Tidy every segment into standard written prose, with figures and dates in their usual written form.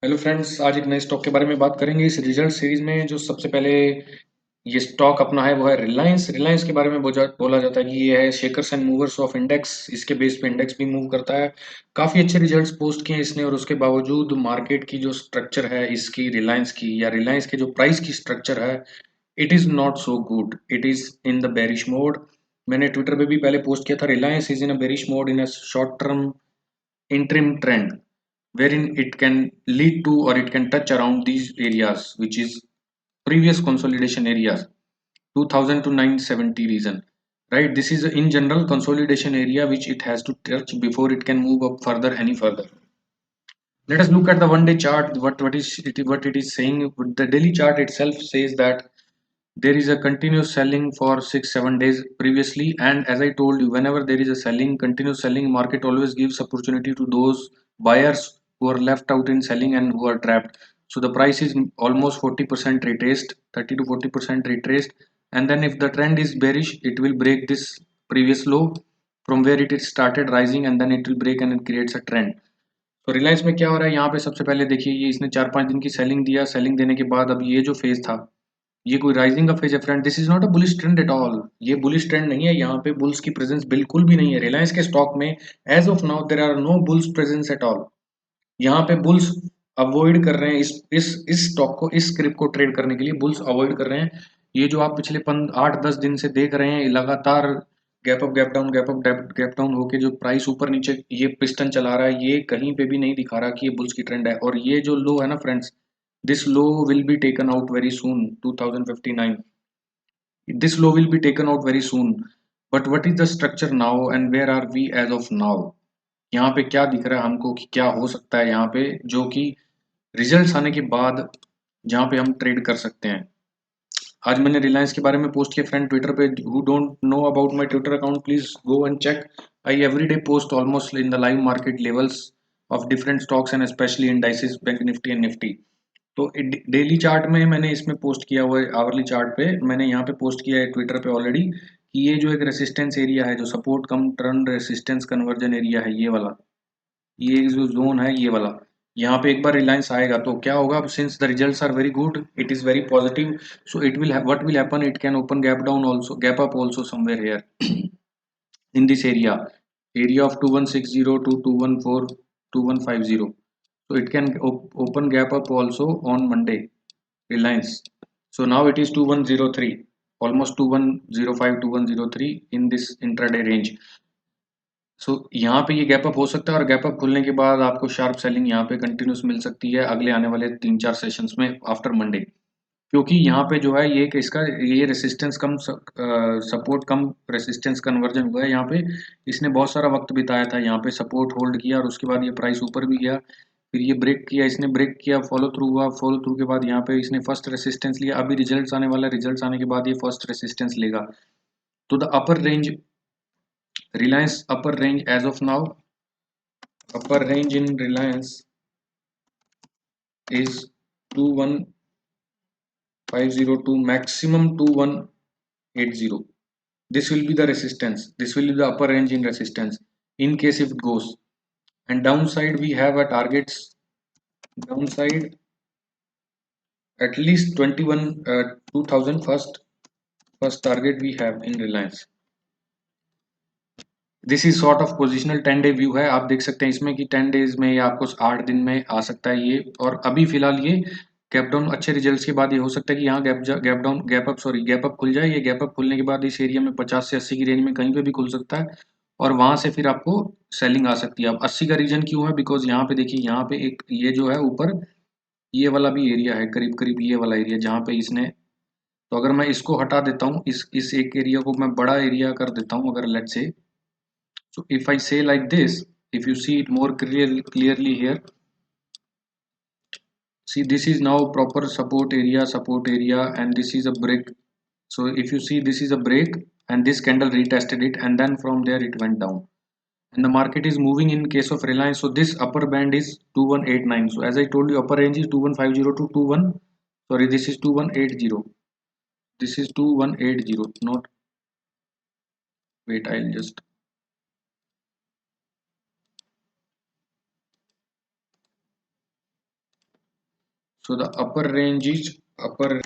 Hello friends, आज एक नए स्टॉक के बारे में बात करेंगे। इस रिजल्ट सीरीज में जो सबसे पहले ये स्टॉक अपना है वो है रिलायंस। रिलायंस के बारे में बोला जाता है कि ये है shakers and movers of index. इसके बेस पे इंडेक्स भी मूव करता है। काफी अच्छे रिजल्ट्स पोस्ट किए इसने और उसके बावजूद मार्केट की जो स्ट्रक्चर है इसकी रिलायंस की या रिलायंस के जो प्राइस की स्ट्रक्चर है, it is not so good. It is in the bearish mode. मैंने ट्विटर पे भी पहले पोस्ट किया था, Reliance is in a bearish mode in a short term interim trend wherein it can lead to or it can touch around these areas, which is previous consolidation areas 2000 to 970 region, right? This is in general consolidation area which it has to touch before it can move up further any further. Let us look at the one day chart. What it is saying. The daily chart itself says that there is a continuous selling for 6 7 days previously, and as I told you, whenever there is a selling, continuous selling, market always gives opportunity to those buyers who are left out in selling and who are trapped. So the price is almost 40% retraced, 30 to 40% retraced, and then if the trend is bearish, it will break this previous low from where it started rising, and then it will break and it creates a trend. तो रिलायंस में क्या हो रहा है यहाँ पे, सबसे पहले देखिए, ये इसने 4 5 दिन की सेलिंग दिया। सेलिंग देने के बाद अब ये जो फेज था, ये कोई राइजिंग का फेज है friend. This is not a bullish trend at all. ये बुलिश ट्रेंड नहीं है, यहाँ पे बुल्स की प्रेजेंस बिल्कुल भी नहीं है रिलायंस के स्टॉक में। As of now there are no bulls presence at all. यहाँ पे बुल्स अवॉइड कर रहे हैं इस स्टॉक को, इस स्क्रिप्ट को ट्रेड करने के लिए बुल्स अवॉइड कर रहे हैं। ये जो आप पिछले 8 10 दिन से देख रहे हैं, लगातार gap up gap down, gap up gap down होके जो प्राइस ऊपर नीचे ये पिस्टन चला रहा है, ये कहीं पे भी नहीं दिखा रहा कि ये बुल्स की ट्रेंड है। और ये जो लो है ना friends, this low will be taken out very soon, 2059. This low will be taken out very soon. But what is the structure now and where are we as of now? यहाँ पे क्या दिख रहा है हमको कि क्या हो सकता है यहाँ पे, जो कि रिजल्ट्स आने के बाद जहाँ पे हम ट्रेड कर सकते हैं। आज मैंने रिलायंस के बारे में पोस्ट किया फ्रेंड ट्विटर पे। Who don't know about my Twitter account, please go and check. I every day post almost in the live market levels of different stocks and specially indices, bank Nifty and Nifty. तो daily chart में मैंने इसमें post किया हुआ है, hourly chart पे मैंने यहाँ पे पोस्ट किया है ट्विटर पे ऑलरेडी, कि ये जो एक रेसिस्टेंस एरिया है, जो सपोर्ट कम टर्न रेसिस्टेंस कन्वर्जन एरिया है, ये वाला, ये जो जोन है, ये वाला, यहाँ पे एक बार रिलायंस आएगा तो क्या होगा, since the results are very good, it is very positive, so it will what will happen, it can open gap down also, gap up also somewhere here in this area of 2160 to 214 2150. So it can open gap up also on Monday, Reliance. So now it is 2103, almost 2105 2103 in this intraday range. सो यहाँ पे ये gap up हो सकता है और gap up खुलने के बाद आपको शार्प सेलिंग यहाँ पे कंटिन्यूस मिल सकती है अगले आने वाले 3 4 सेशंस में आफ्टर मंडे। क्योंकि यहाँ पे जो है ये कि इसका ये रेसिस्टेंस कम सपोर्ट कम रेसिस्टेंस कन्वर्जन हुआ है यहाँ पे। इसने बहुत सारा वक्त बिताया था यहाँ पे, सपोर्ट होल्ड किया और उसके बाद ये प्राइस ऊपर भी गया, फिर ये ब्रेक किया, इसने ब्रेक किया, फॉलो थ्रू हुआ, फॉलो थ्रू के बाद यहाँ पे इसने फर्स्ट रेसिस्टेंस लिया। अभी रिजल्ट्स आने वाला, रिजल्ट्स आने के बाद ये फर्स्ट रेसिस्टेंस लेगा। तो the upper range, Reliance upper range as of now, upper range in Reliance is 21502, maximum 2180. This will be the resistance. This will be the upper range in resistance in case if it goes. And downside we have a targets, downside at least 21 2000 first target we have in Reliance. This is sort of positional 10 day view है। आप देख सकते हैं इसमें कि 10 days में या आपको 8 दिन में आ सकता है ये। और अभी फिलहाल ये गैप डाउन, अच्छे रिजल्ट्स के बाद ये हो सकता है कि यहाँ गैप डाउन, गैप अप खुल जाए। ये गैप अप खुलने के बाद इस एरिया में 50 से 80 की रेंज में कहीं पे भी खुल सकता है और वहां से फिर आपको सेलिंग आ सकती है। अब 80 का रीजन क्यों है, बिकॉज यहाँ पे देखिए, यहाँ पे एक ये जो है ऊपर ये वाला भी एरिया है, करीब करीब ये वाला एरिया जहाँ पे इसने, तो अगर मैं इसको हटा देता हूँ, इस एक एरिया को मैं बड़ा एरिया कर देता हूँ, अगर let's say, so if I say like this, if you see it more clearly here, see this is now proper support area, and this is a break. So if you see, this is a break and this candle retested it, and then from there it went down. And the market is moving in case of Reliance. So this upper band is 2189. So as I told you, upper range is 2150 to 21. Sorry, this is 2180. This is 2180. Not, wait, I'll just, So the upper range is upper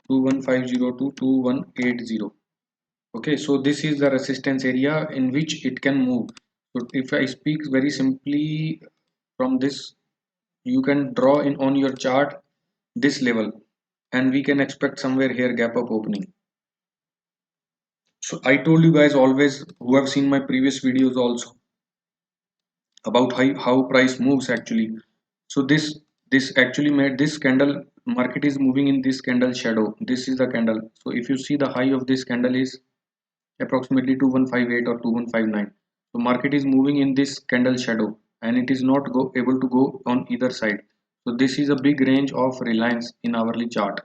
2150 to 2180. Okay, so this is the resistance area in which it can move. So if I speak very simply from this, you can draw in on your chart this level, and we can expect somewhere here gap up opening. So I told you guys always, who have seen my previous videos also, about how price moves actually. So this actually made this candle, market is moving in this candle shadow. This is the candle. So if you see, the high of this candle is approximately 2158 or 2159. So market is moving in this candle shadow, and it is not able to go on either side. So this is a big range of Reliance in hourly chart.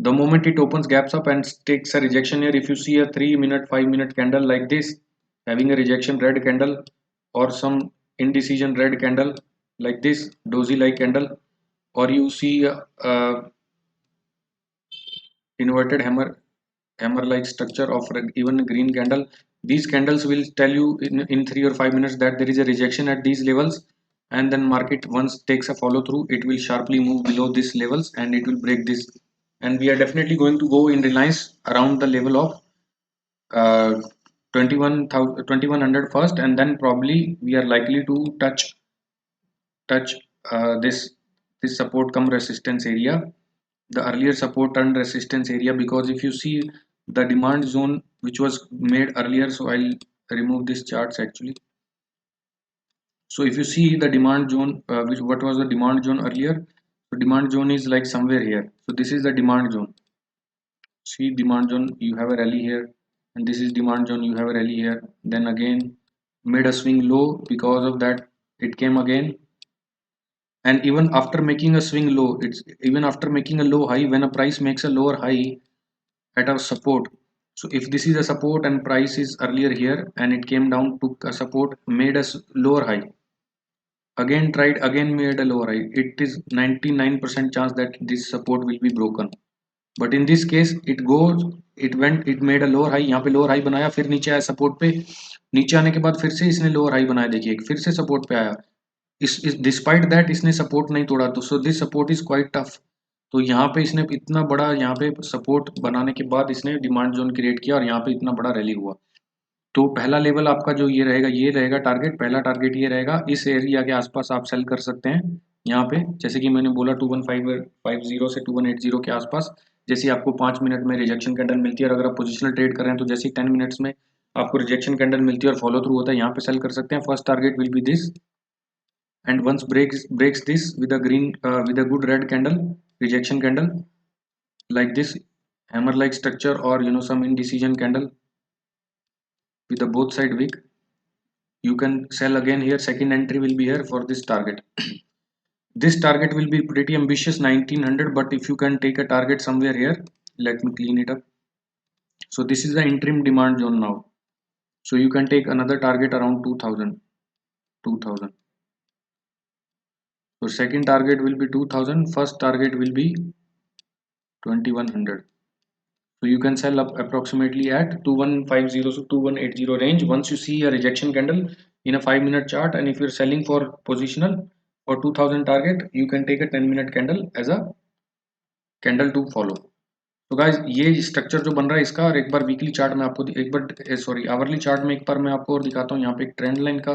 The moment it opens gaps up and takes a rejection here, if you see a 3 minute 5 minute candle like this having a rejection red candle, or some indecision red candle like this dozy like candle, or you see a inverted hammer like structure of even a green candle, these candles will tell you in 3 or 5 minutes that there is a rejection at these levels, and then market once takes a follow through, it will sharply move below these levels and it will break this, and we are definitely going to go in Reliance around the level of 2100 first, and then probably we are likely to touch this support come resistance area, the earlier support and resistance area. Because if you see the demand zone which was made earlier, so I'll remove these charts actually. So if you see the demand zone, which what was the demand zone earlier, so demand zone is like somewhere here. So this is the demand zone. See, demand zone, you have a rally here, and this is demand zone, you have a rally here, then again made a swing low. Because of that, it came again, and even after making a swing low, it's even after making a low high, when a price makes a lower high at a support. So if this is a support and price is earlier here and it came down, took a support, made a lower high, again tried, again made a lower high, it is 99% chance that this support will be broken. But in this case it goes, it went, it made a lower high, यहाँ पे lower high बनाया, फिर नीचे आया support पे, नीचे आने के बाद फिर से इसने lower high बनाया, देखिए फिर से support पे आया, इस डिस्पाइट दैट इसने सपोर्ट नहीं तोड़ा, तो so this support is quite tough. तो यहाँ पे इसने इतना बड़ा, यहाँ पे सपोर्ट बनाने के बाद इसने डिमांड जोन क्रिएट किया और यहाँ पे इतना बड़ा रैली हुआ। तो पहला लेवल आपका जो ये रहेगा टारगेट, पहला टारगेट ये रहेगा, इस एरिया के आसपास आप सेल कर सकते हैं। यहाँ पे जैसे कि मैंने बोला 2150 से 2180 के आसपास, जैसे आपको 5 मिनट में रिजेक्शन कैंडल मिलती है, और अगर आप पोजिशनल ट्रेड कर रहे हैं तो जैसे 10 मिनट्स में आपको रिजेक्शन कैंडल मिलती है और फॉलो थ्रू होता है, यहाँ पे सेल कर सकते हैं। First target will be this, and once breaks this with a green with a good red candle, rejection candle like this hammer like structure, or some indecision candle with the both side wick, you can sell again here. Second entry will be here for this target. This target will be pretty ambitious, 1900, but if you can take a target somewhere here, let me clean it up. So this is the interim demand zone now, so you can take another target around 2000. So second target will be 2000, first target will be 2100. So you can sell up approximately at 2150 to 2180 range once you see a rejection candle in a 5 minute chart, and if you're selling for positional for 2000 target, you can take a 10-minute candle as a candle to follow. तो guys ये structure जो बन रहा है इसका, और एक बार weekly chart में आपको एक बार सॉरी आवरली चार्ट में एक बार मैं आपको और दिखाता हूँ। यहाँ पे एक ट्रेंड लाइन का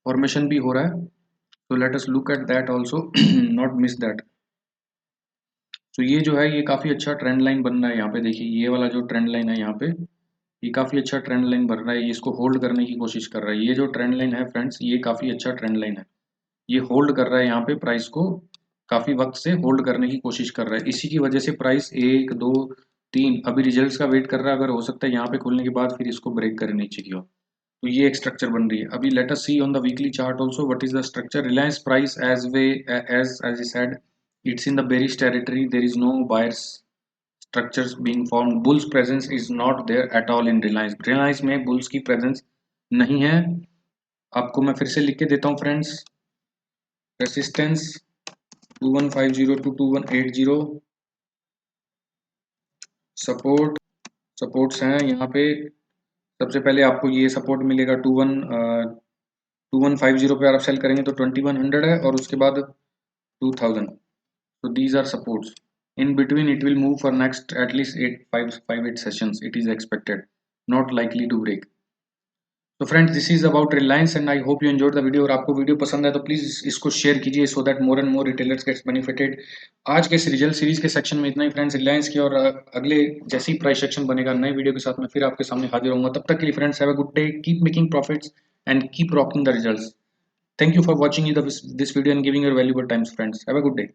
फॉर्मेशन भी हो रहा है, तो let us look at that also, not miss that. तो ये जो है ये काफ़ी अच्छा ट्रेंड लाइन बन रहा है। यहाँ पे देखिए ये वाला जो ट्रेंड लाइन है यहाँ पे, ये काफ़ी अच्छा ट्रेंड लाइन बन रहा है, ये इसको होल्ड करने की कोशिश कर रहा है। ये जो ट्रेंड लाइन है फ्रेंड्स, ये काफ़ी अच्छा ट्रेंड लाइन है, ये होल्ड कर रहा है यहाँ पे प्राइस को, काफ़ी वक्त से होल्ड करने की कोशिश कर रहा है। इसी की वजह से प्राइस 1 2 3 अभी रिजल्ट्स का वेट कर रहा है, अगर हो सकता है यहाँ पे खुलने के बाद फिर इसको ब्रेक करे नीचे की ओर। तो ये एक स्ट्रक्चर बन रही है। अभी let us see on the weekly chart also what is the structure. Reliance price as I said, it's in the bearish territory, there is no buyers structures being formed, bulls presence is not there at all in Reliance में bulls की presence नहीं है। आपको मैं फिर से लिख के देता हूँ फ्रेंड्स, रेसिस्टेंस 2150 to 2180, सपोर्ट्स हैं यहाँ पे। सबसे पहले आपको ये सपोर्ट मिलेगा 2150 पे, आप सेल करेंगे तो 2100 है, और उसके बाद 2000. So these are supports. In between, it will move for next at least 8 sessions. It is expected, not likely to break. तो friends this is about Reliance and I hope you enjoyed the video. और आपको video पसंद है तो please इसको share कीजिए so that more and more retailers gets benefited. आज के इस रिजल्ट सीरीज के सेक्शन में इतना ही फ्रेंड्स रिलायंस की, और अगले जैसे ही प्राइस सेक्शन बनेगा नए वीडियो के साथ मैं फिर आपके सामने हाजिर होऊंगा। तब तक के लिए friends have a good day, keep making profits and keep rocking the results. Thank you for watching this video and giving your valuable times friends. Have a good day.